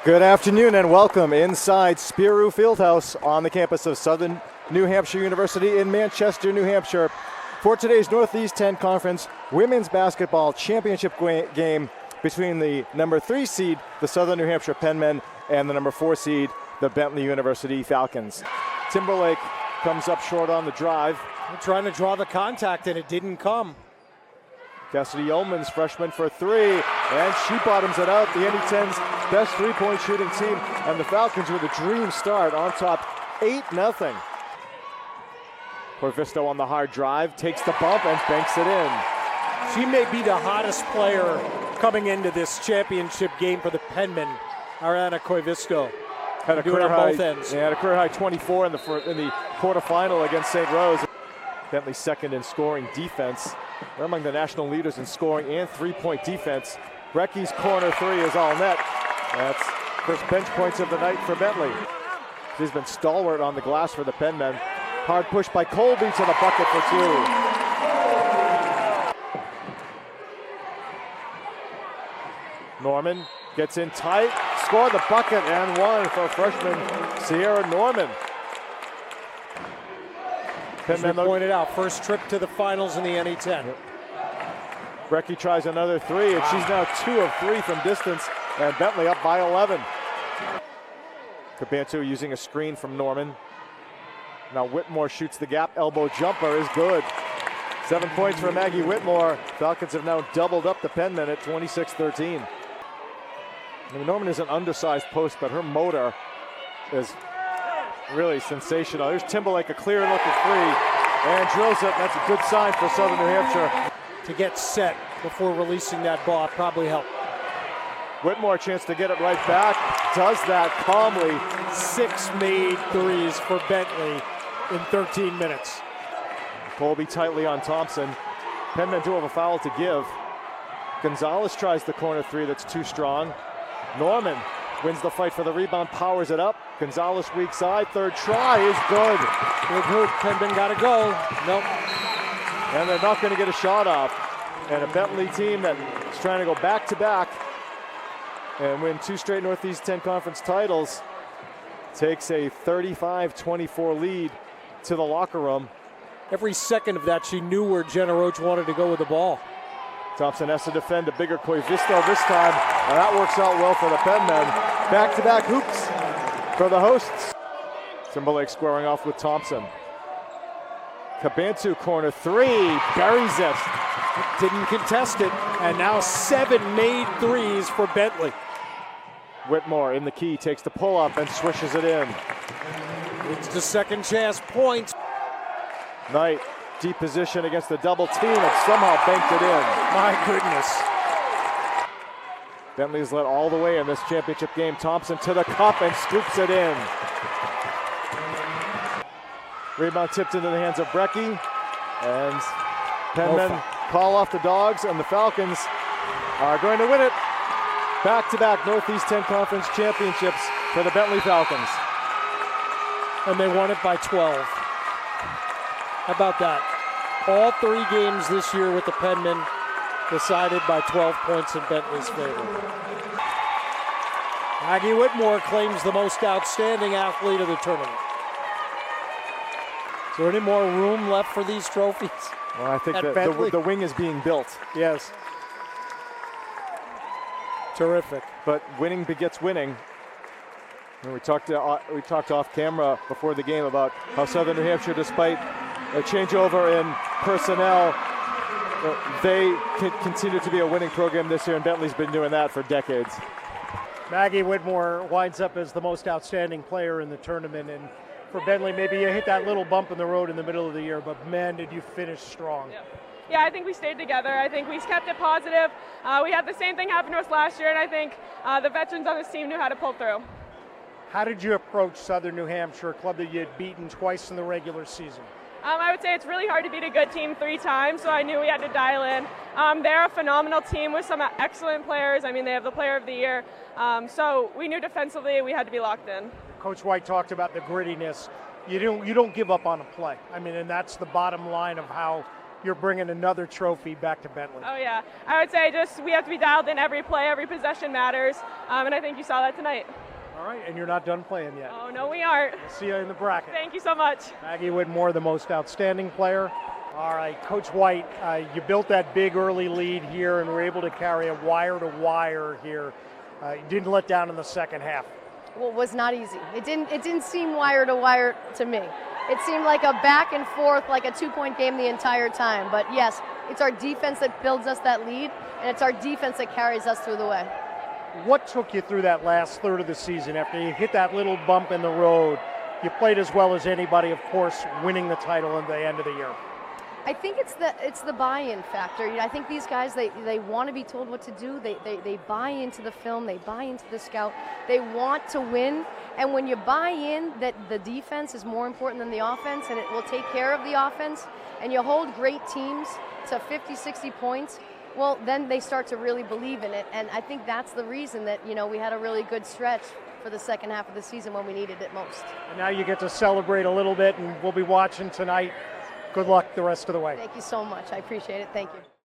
Good afternoon and welcome inside Spiro Fieldhouse on the campus of Southern New Hampshire University in Manchester, New Hampshire for today's Northeast-10 Conference Women's Basketball Championship game between the number 3 seed, the Southern New Hampshire Penmen, and the number 4 seed, the Bentley University Falcons. Timberlake comes up short on the drive. They're trying to draw the contact and it didn't come. Cassidy Yeomans, freshman for 3, and she bottoms it out. The NE10's best three-point shooting team, and the Falcons with a dream start on top 8-0. Corvisto on the hard drive, takes the bump and banks it in. She may be the hottest player coming into this championship game for the Penmen, Ariana Corvisto. Had a career high 24 in the quarterfinal against St. Rose. Bentley second in scoring defense. They're among the national leaders in scoring and three-point defense. Brecky's corner 3 is all net. That's first bench points of the night for Bentley. She's been stalwart on the glass for the Penmen. Hard push by Colby to the bucket for 2. Norman gets in tight, scored the bucket and one for freshman Sierra Norman. As we pointed out, first trip to the finals in the NE10. Yep. Brecky tries another 3, and she's now 2 of 3 from distance, and Bentley up by 11. Cabantu using a screen from Norman. Now Whitmore shoots the gap, elbow jumper is good. 7 points for Maggie Whitmore. Falcons have now doubled up the Penmen at 26-13. I mean, Norman is an undersized post, but her motor is really sensational. Here's Timberlake, a clear look at 3, and drills it. That's a good sign for Southern New Hampshire. To get set before releasing that ball probably helped. Whitmore, chance to get it right back. Does that calmly. 6 made threes for Bentley in 13 minutes. Colby tightly on Thompson. Penmen do have a foul to give. Gonzalez tries the corner 3 that's too strong. Norman wins the fight for the rebound, powers it up. Gonzalez weak side, third try is good. Good hoop, Penmen gotta go. Nope. And they're not gonna get a shot off. And a Bentley team that's trying to go back-to-back and win 2 straight Northeast 10 Conference titles takes a 35-24 lead to the locker room. Every second of that, she knew where Jenna Roach wanted to go with the ball. Thompson has to defend a bigger Corvisto this time, and that works out well for the Penmen. Back-to-back hoops for the hosts. Timberlake squaring off with Thompson. Cabantu corner 3, buries it. Didn't contest it, and now 7 made threes for Bentley. Whitmore in the key, takes the pull-up and swishes it in. It's the second chance points. Knight, deep position against the double team and somehow banked it in. My goodness. Bentley's led all the way in this championship game. Thompson to the cup and scoops it in. Rebound tipped into the hands of Brecky. And Penmen call off the Dogs, and the Falcons are going to win it. Back-to-back Northeast 10 Conference championships for the Bentley Falcons. And they won it by 12. How about that? All 3 games this year with the Penmen decided by 12 points in Bentley's favor. Maggie Whitmore claims the most outstanding athlete of the tournament. Is there any more room left for these trophies? Well, I think that the wing is being built. Yes. Terrific. But winning begets winning. And we talked off camera before the game about how Southern New Hampshire, despite a changeover in personnel, they continue to be a winning program this year, and Bentley's been doing that for decades. Maggie Whitmore winds up as the most outstanding player in the tournament, and for Bentley, maybe you hit that little bump in the road in the middle of the year, but man, did you finish strong. Yeah, I think we stayed together. I think we kept it positive. We had the same thing happen to us last year, and I think the veterans on this team knew how to pull through. How did you approach Southern New Hampshire, a club that you had beaten twice in the regular season? I would say it's really hard to beat a good team 3 times, so I knew we had to dial in. They're a phenomenal team with some excellent players. I mean, they have the player of the year. So we knew defensively we had to be locked in. Coach White talked about the grittiness. You don't give up on a play. I mean, and that's the bottom line of how you're bringing another trophy back to Bentley. Oh yeah, I would say just we have to be dialed in every play, every possession matters, and I think you saw that tonight. All right, and you're not done playing yet. Oh no, we aren't. We'll see you in the bracket. Thank you so much. Maggie Whitmore, the most outstanding player. All right, Coach White, you built that big early lead here and were able to carry a wire-to-wire here. You didn't let down in the second half. Well, it was not easy. It didn't seem wire to wire to me. It seemed like a back and forth, like a 2-point game the entire time. But yes, it's our defense that builds us that lead, and it's our defense that carries us through the way. What took you through that last third of the season after you hit that little bump in the road? You played as well as anybody, of course, winning the title at the end of the year. I think it's the buy-in factor. I think these guys, they want to be told what to do. They buy into the film. They buy into the scout. They want to win. And when you buy in that the defense is more important than the offense and it will take care of the offense, and you hold great teams to 50, 60 points, well, then they start to really believe in it. And I think that's the reason that, we had a really good stretch for the second half of the season when we needed it most. And now you get to celebrate a little bit, and we'll be watching tonight. Good luck the rest of the way. Thank you so much. I appreciate it. Thank you.